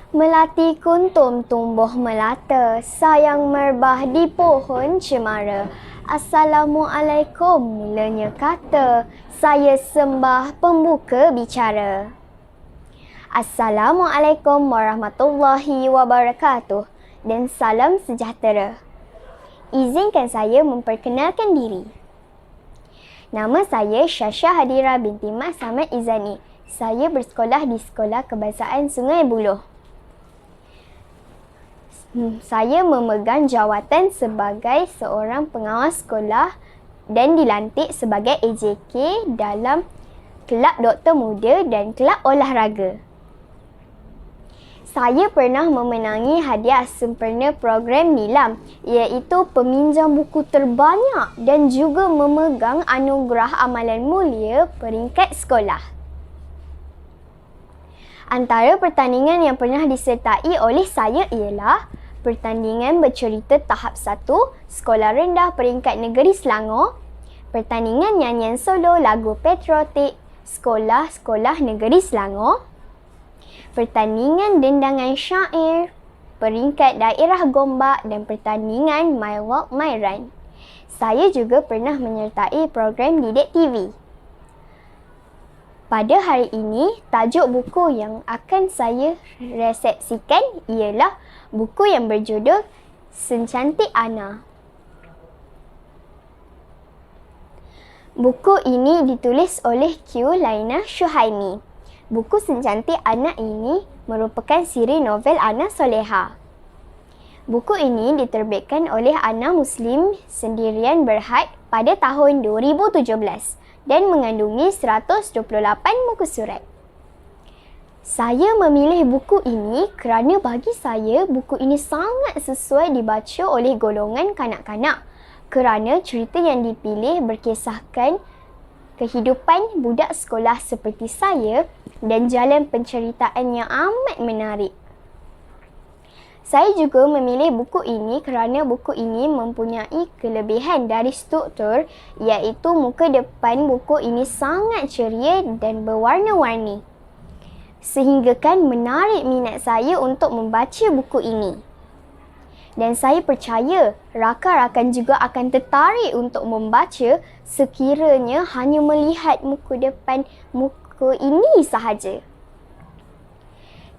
Melati kuntum tumbuh melata, sayang merbah di pohon cemara. Assalamualaikum, mulanya kata, saya sembah pembuka bicara. Assalamualaikum warahmatullahi wabarakatuh dan salam sejahtera. Izinkan saya memperkenalkan diri. Nama saya Syasha Hadira binti Mas Ahmad Izani. Saya bersekolah di Sekolah Kebangsaan Sungai Buloh. Saya memegang jawatan sebagai seorang pengawas sekolah dan dilantik sebagai AJK dalam Kelab Doktor Muda dan Kelab Olahraga. Saya pernah memenangi hadiah sempurna program Nilam, iaitu peminjam buku terbanyak dan juga memegang anugerah amalan mulia peringkat sekolah. Antara pertandingan yang pernah disertai oleh saya ialah pertandingan bercerita tahap 1 Sekolah Rendah Peringkat Negeri Selangor, pertandingan nyanyian solo lagu patriotik Sekolah-Sekolah Negeri Selangor, pertandingan dendangan syair peringkat daerah Gombak dan pertandingan My Walk My Run. Saya juga pernah menyertai program Didik TV. Pada hari ini, tajuk buku yang akan saya resepsikan ialah buku yang berjudul Sencantik Ana. Buku ini ditulis oleh Q. Laina Syuhaimi. Buku Sencantik Ana ini merupakan siri novel Ana Soleha. Buku ini diterbitkan oleh Ana Muslim Sendirian Berhad pada tahun 2017 dan mengandungi 128 muka surat. Saya memilih buku ini kerana bagi saya buku ini sangat sesuai dibaca oleh golongan kanak-kanak kerana cerita yang dipilih berkisahkan kehidupan budak sekolah seperti saya dan jalan penceritaan yang amat menarik. Saya juga memilih buku ini kerana buku ini mempunyai kelebihan dari struktur, iaitu muka depan buku ini sangat ceria dan berwarna-warni, sehinggakan menarik minat saya untuk membaca buku ini. Dan saya percaya rakan-rakan juga akan tertarik untuk membaca sekiranya hanya melihat muka depan buku ini sahaja.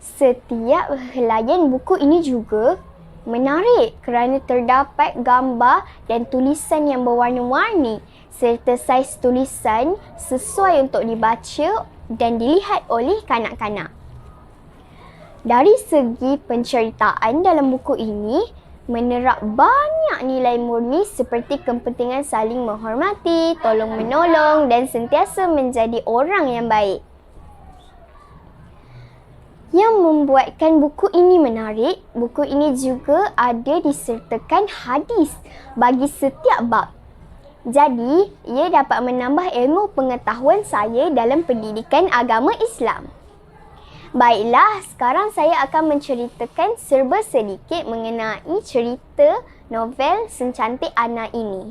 Setiap helaian buku ini juga menarik kerana terdapat gambar dan tulisan yang berwarna-warni serta saiz tulisan sesuai untuk dibaca dan dilihat oleh kanak-kanak. Dari segi penceritaan dalam buku ini menerap banyak nilai murni seperti kepentingan saling menghormati, tolong-menolong dan sentiasa menjadi orang yang baik. Yang membuatkan buku ini menarik, buku ini juga ada disertakan hadis bagi setiap bab. Jadi, ia dapat menambah ilmu pengetahuan saya dalam pendidikan agama Islam. Baiklah, sekarang saya akan menceritakan serba sedikit mengenai cerita novel Sencantik Ana ini.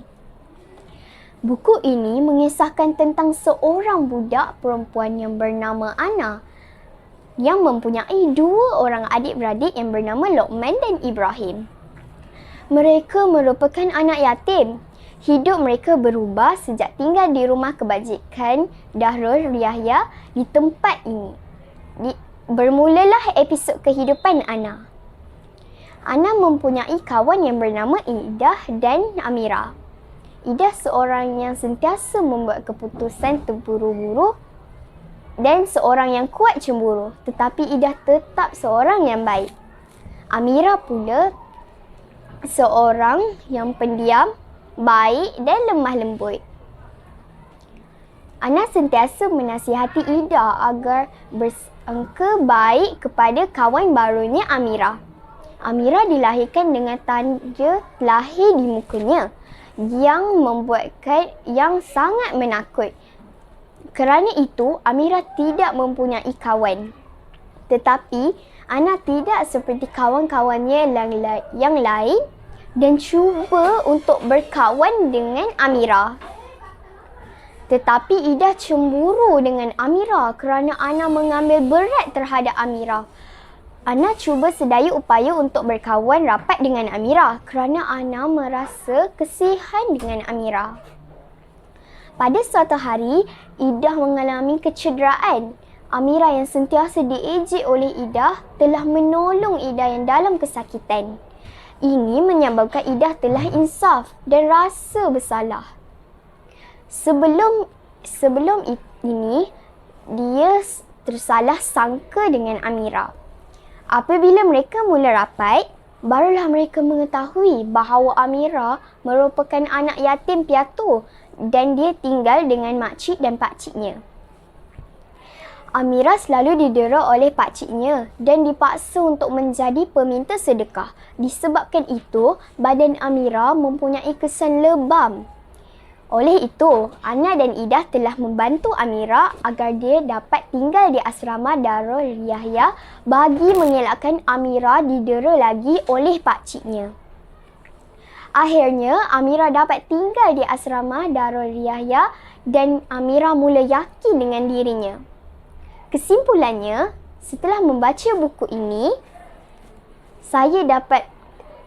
Buku ini mengisahkan tentang seorang budak perempuan yang bernama Ana yang mempunyai dua orang adik-beradik yang bernama Lokman dan Ibrahim. Mereka merupakan anak yatim. Hidup mereka berubah sejak tinggal di rumah kebajikan Dahrul Riayah di tempat ini. Bermulalah episod kehidupan Ana. Ana mempunyai kawan yang bernama Idah dan Amira. Idah seorang yang sentiasa membuat keputusan terburu-buru dan seorang yang kuat cemburu, tetapi Idah tetap seorang yang baik. Amira pula seorang yang pendiam, baik dan lemah lembut. Ana sentiasa menasihati Idah agar bersangka baik kepada kawan barunya Amira. Amira dilahirkan dengan tanda lahir di mukanya yang membuatkan yang sangat menakut. Kerana itu, Amira tidak mempunyai kawan. Tetapi, Ana tidak seperti kawan-kawannya yang lain dan cuba untuk berkawan dengan Amira. Tetapi Idah cemburu dengan Amira kerana Ana mengambil berat terhadap Amira. Ana cuba sedaya upaya untuk berkawan rapat dengan Amira kerana Ana merasa kesihan dengan Amira. Pada suatu hari, Idah mengalami kecederaan. Amira yang sentiasa diejek oleh Idah telah menolong Idah yang dalam kesakitan. Ini menyebabkan Idah telah insaf dan rasa bersalah. Sebelum ini, dia tersalah sangka dengan Amira. Apabila mereka mula rapat, barulah mereka mengetahui bahawa Amira merupakan anak yatim piatu dan dia tinggal dengan makcik dan pakciknya. Amira selalu didera oleh pakciknya dan dipaksa untuk menjadi peminta sedekah. Disebabkan itu, badan Amira mempunyai kesan lebam. Oleh itu, Ana dan Idah telah membantu Amira agar dia dapat tinggal di asrama Darul Yahya bagi mengelakkan Amira didera lagi oleh pakciknya. Akhirnya, Amira dapat tinggal di asrama Darul Yahya dan Amira mula yakin dengan dirinya. Kesimpulannya, setelah membaca buku ini,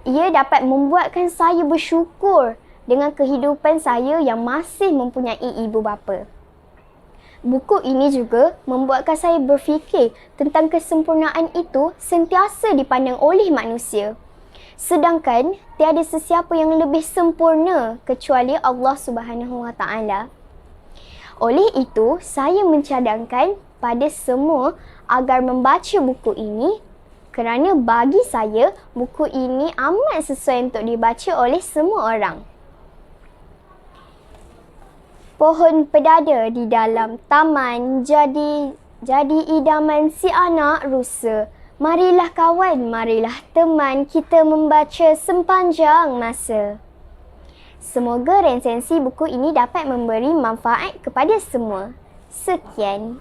ia dapat membuatkan saya bersyukur dengan kehidupan saya yang masih mempunyai ibu bapa. Buku ini juga membuatkan saya berfikir tentang kesempurnaan itu sentiasa dipandang oleh manusia. Sedangkan tiada sesiapa yang lebih sempurna kecuali Allah Subhanahu Wa Taala. Oleh itu, saya mencadangkan pada semua agar membaca buku ini kerana bagi saya, buku ini amat sesuai untuk dibaca oleh semua orang. Pohon pedada di dalam taman jadi idaman si anak rusa. Marilah kawan, marilah teman, kita membaca sepanjang masa. Semoga resensi buku ini dapat memberi manfaat kepada semua. Sekian.